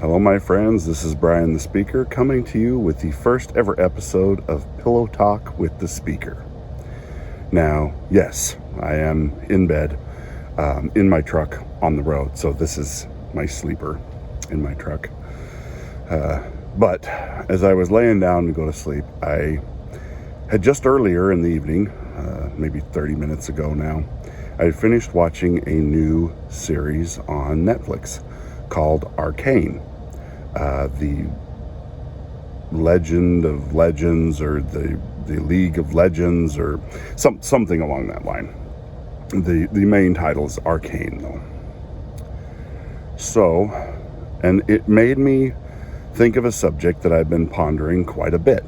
Hello, my friends. This is Brian the Speaker coming to you with the first ever episode of Pillow Talk with the Speaker. Now, yes, I am in bed, in my truck on the road. So this is my sleeper in my truck. But as I was laying down to go to sleep, I had just earlier in the evening, maybe 30 minutes ago now, I had finished watching a new series on Netflix called Arcane. The Legend of Legends, or the League of Legends, or something along that line. The main title is Arcane, though. So, and it made me think of a subject that I've been pondering quite a bit.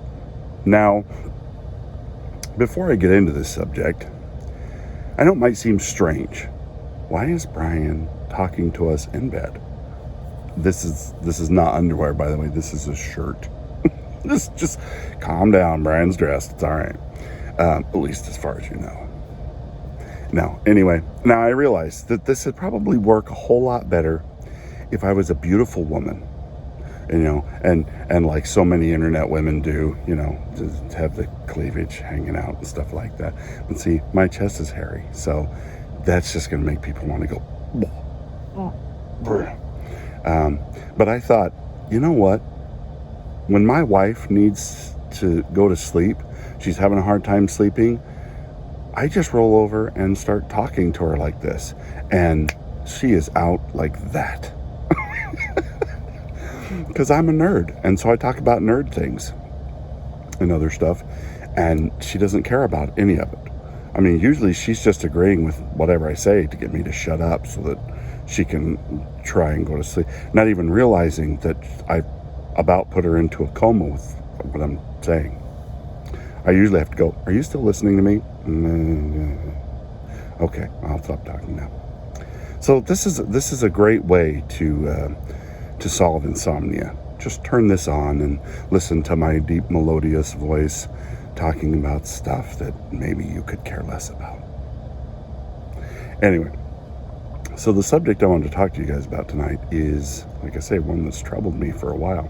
Now, before I get into this subject, I know it might seem strange. Why is Brian talking to us in bed? This is not underwear, by the way. This is a shirt. Just calm down. Brian's dressed. It's all right. At least as far as you know. Now, anyway, now I realize that this would probably work a whole lot better if I was a beautiful woman, and like so many internet women do, to have the cleavage hanging out and stuff like that. But see, my chest is hairy, so that's just going to make people want to go. But I thought, you know what? When my wife needs to go to sleep, she's having a hard time sleeping, I just roll over and start talking to her like this. And she is out like that. Because I'm a nerd. And so I talk about nerd things and other stuff. And she doesn't care about any of it. I mean, usually she's just agreeing with whatever I say to get me to shut up so that she can try and go to sleep, not even realizing that I about put her into a coma with what I'm saying. I usually have to go, are you still listening to me? Okay, I'll stop talking now. So this is a great way to solve insomnia. Just turn this on and listen to my deep melodious voice talking about stuff that maybe you could care less about. Anyway, so the subject I wanted to talk to you guys about tonight is, like I say, one that's troubled me for a while.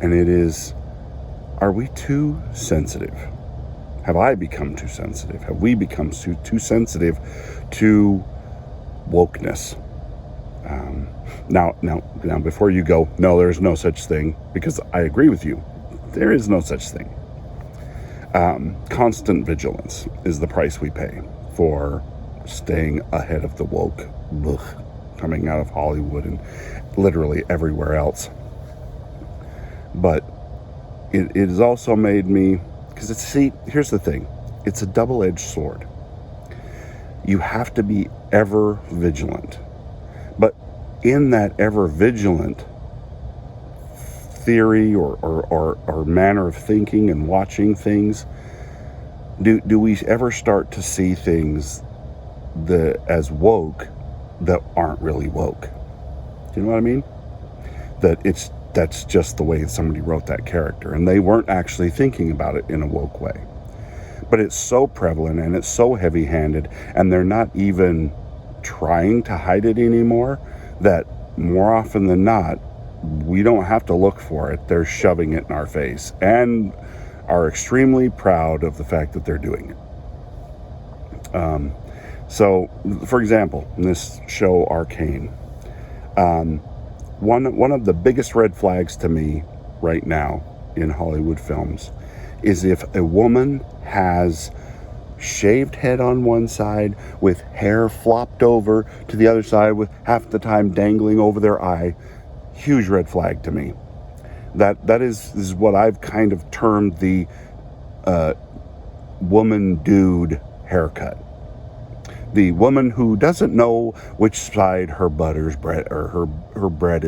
And it is, are we too sensitive? Have I become too sensitive? Have we become too sensitive to wokeness? Now, before you go, no, there's no such thing, because I agree with you. There is no such thing. Constant vigilance is the price we pay for staying ahead of the woke coming out of Hollywood and literally everywhere else. But it has also made me, because here's the thing, it's a double-edged sword. You have to be ever vigilant, but in that ever vigilant theory or manner of thinking and watching things, do we ever start to see things as woke that aren't really woke? Do you know what I mean? That's just the way somebody wrote that character, and they weren't actually thinking about it in a woke way. But it's so prevalent and it's so heavy-handed, and they're not even trying to hide it anymore, that more often than not, we don't have to look for it. They're shoving it in our face and are extremely proud of the fact that they're doing it. So, for example, in this show Arcane, one of the biggest red flags to me right now in Hollywood films is if a woman has shaved head on one side with hair flopped over to the other side with half the time dangling over their eye. Huge red flag to me. That is what I've kind of termed the woman dude haircut. The woman who doesn't know which side her bread is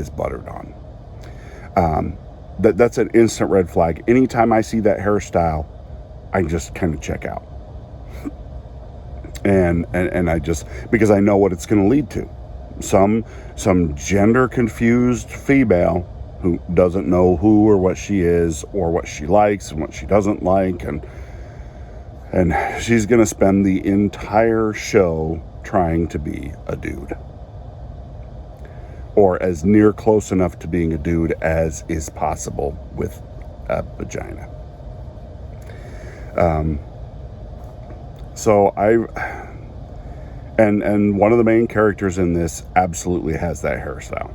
buttered on. That's an instant red flag. Anytime I see that hairstyle, I just kind of check out. And I just, because I know what it's going to lead to. Some gender confused female who doesn't know who or what she is or what she likes and what she doesn't like, and she's going to spend the entire show trying to be a dude. or as near close enough to being a dude as is possible with a vagina. And one of the main characters in this absolutely has that hairstyle.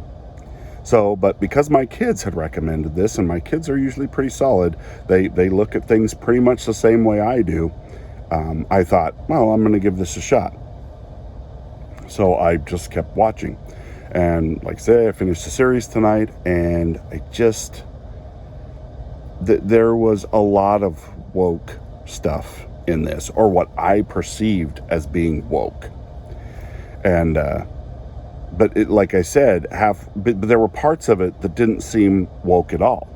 So, but because my kids had recommended this, and my kids are usually pretty solid, they look at things pretty much the same way I do, I thought, well, I'm going to give this a shot. So I just kept watching. And like I say, I finished the series tonight, and there was a lot of woke stuff in this, or what I perceived as being woke. And, but like I said, but there were parts of it that didn't seem woke at all.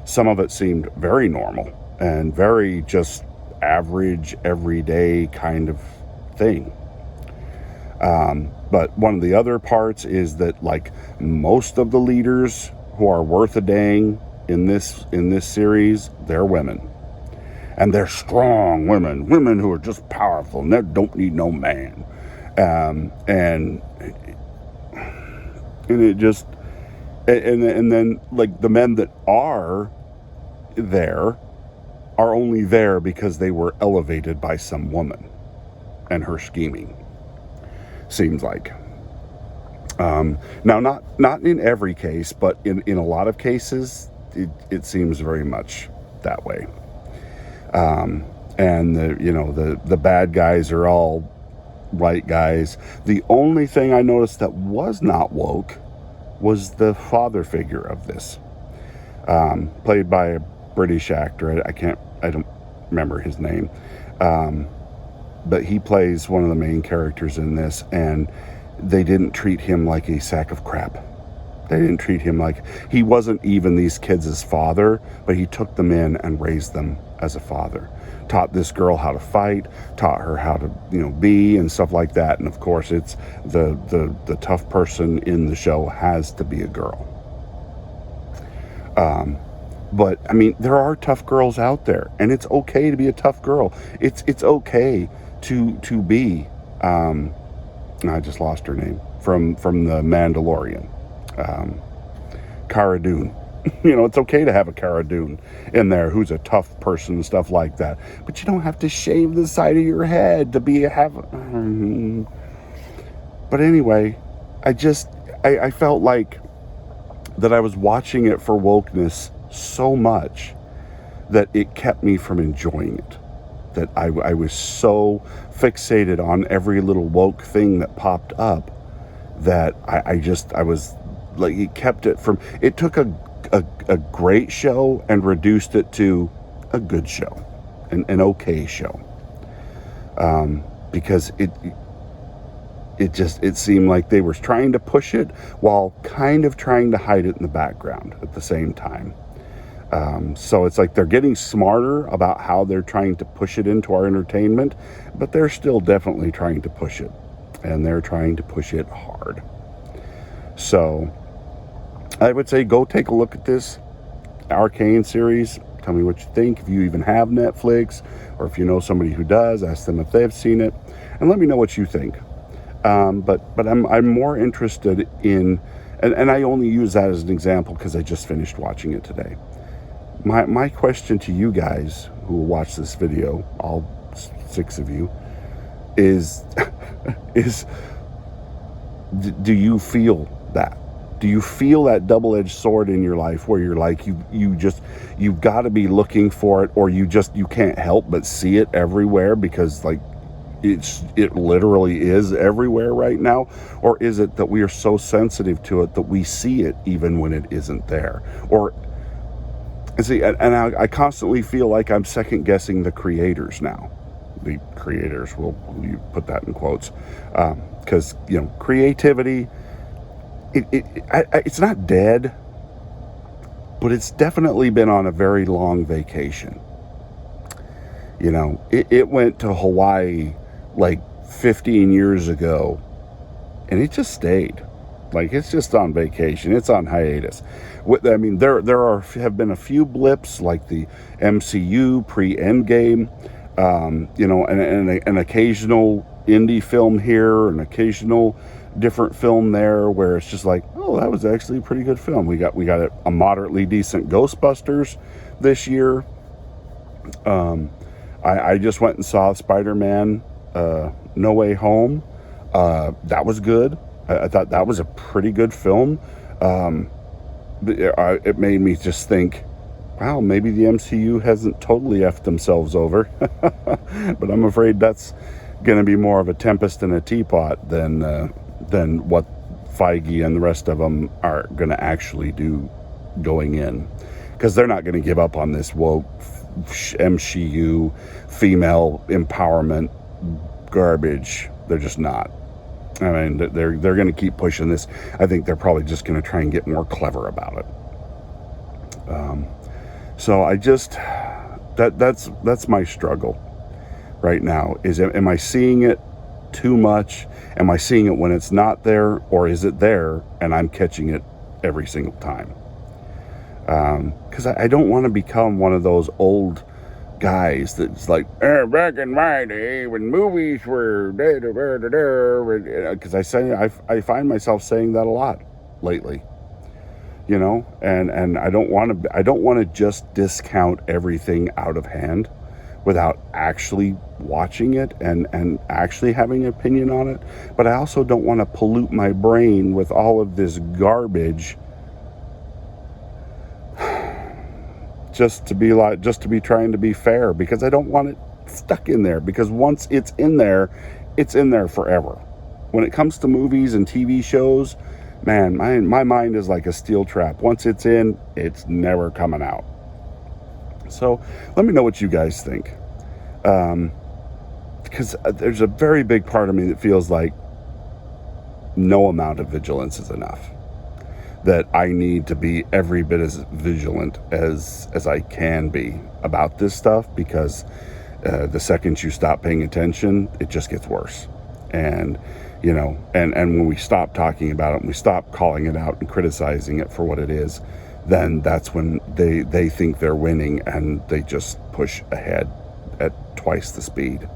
Some of it seemed very normal and very just average, everyday kind of thing. But one of the other parts is that, like, most of the leaders who are worth a dang in this series, they're women. And they're strong women who are just powerful and they don't need no man. And it just, and then, like, the men that are there are only there because they were elevated by some woman and her scheming, seems like. Now, not in every case, but in a lot of cases, it seems very much that way. And the bad guys are all right guys. The only thing I noticed that was not woke was the father figure of this, played by a British actor. I don't remember his name, but he plays one of the main characters in this, and they didn't treat him like a sack of crap. They didn't treat him like, he wasn't even these kids' father, but he took them in and raised them as a father. Taught this girl how to fight, taught her how to, be and stuff like that. And of course, it's the tough person in the show has to be a girl. But I mean, there are tough girls out there, and it's okay to be a tough girl. It's okay to be. I just lost her name from the Mandalorian, Cara Dune. It's okay to have a Cara Dune in there who's a tough person and stuff like that. But you don't have to shave the side of your head to But anyway, I felt like that I was watching it for wokeness so much that it kept me from enjoying it. That I was so fixated on every little woke thing that popped up that I was like, it took a great show and reduced it to a good show, an okay show, because it seemed like they were trying to push it while kind of trying to hide it in the background at the same time. So it's like they're getting smarter about how they're trying to push it into our entertainment, but they're still definitely trying to push it, and they're trying to push it hard. So I would say go take a look at this Arcane series. Tell me what you think. If you even have Netflix, or if you know somebody who does, ask them if they've seen it, and let me know what you think. But I'm more interested in, and I only use that as an example because I just finished watching it today. My question to you guys who will watch this video, all 6 of you, is do you feel that? Do you feel that double-edged sword in your life where you're like, you've got to be looking for it, or you can't help but see it everywhere because, like, it literally is everywhere right now? Or is it that we are so sensitive to it that we see it even when it isn't there? Or see, and I constantly feel like I'm second guessing the creators now. The creators, you put that in quotes, because creativity, it's not dead, but it's definitely been on a very long vacation. It went to Hawaii like 15 years ago, and it just stayed. Like, it's just on vacation. It's on hiatus. I mean, there have been a few blips, like the MCU pre-Endgame, an occasional indie film here, an occasional different film there where it's just like, oh, that was actually a pretty good film. We got a moderately decent Ghostbusters this year. I just went and saw Spider-Man No Way Home. That was good. I thought that was a pretty good film. It made me just think, wow, maybe the MCU hasn't totally effed themselves over. But I'm afraid that's going to be more of a tempest in a teapot than what Feige and the rest of them are going to actually do going in. Because they're not going to give up on this woke MCU female empowerment garbage. They're just not. I mean, they're going to keep pushing this. I think they're probably just going to try and get more clever about it. So I just that's my struggle right now. Is, am I seeing it too much? Am I seeing it when it's not there, or is it there and I'm catching it every single time? Because I don't want to become one of those old guys that's like, back in my day when movies were because I find myself saying that a lot lately, you know, and I don't want to just discount everything out of hand without actually watching it and actually having an opinion on it. But I also don't want to pollute my brain with all of this garbage just to be trying to be fair, because I don't want it stuck in there, because once it's in there forever. When it comes to movies and TV shows, man, my mind is like a steel trap. Once it's in, it's never coming out. So let me know what you guys think, because there's a very big part of me that feels like no amount of vigilance is enough. That I need to be every bit as vigilant as I can be about this stuff, because the second you stop paying attention, it just gets worse. And, you know, and when we stop talking about it, and we stop calling it out and criticizing it for what it is, then that's when they think they're winning, and they just push ahead at twice the speed.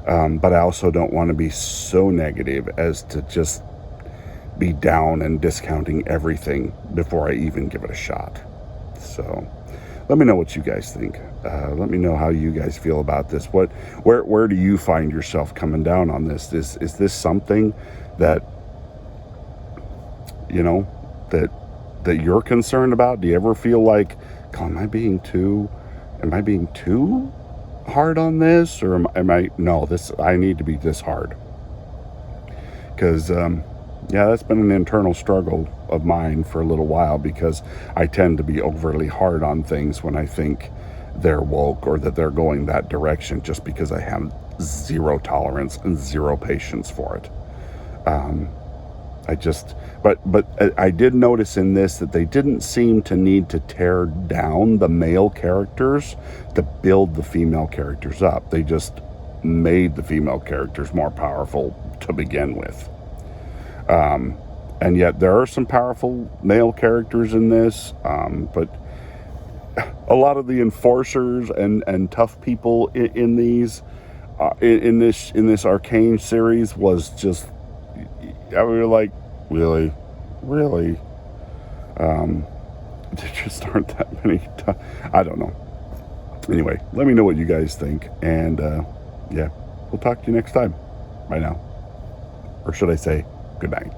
But I also don't want to be so negative as to just be down and discounting everything before I even give it a shot. So let me know what you guys think. Let me know how you guys feel about this. Where do you find yourself coming down on this? Is this something that, you know, that you're concerned about? Do you ever feel like, God, am I being too hard on this? Or I need to be this hard? Because, yeah, that's been an internal struggle of mine for a little while, because I tend to be overly hard on things when I think they're woke or that they're going that direction, just because I have zero tolerance and zero patience for it. But I did notice in this that they didn't seem to need to tear down the male characters to build the female characters up. They just made the female characters more powerful to begin with. And yet there are some powerful male characters in this, but a lot of the enforcers and tough people in these in this Arcane series was just, I was like, really, there just aren't that many. I don't know. Anyway, let me know what you guys think, and yeah, we'll talk to you next time. Bye now, or should I say, good night.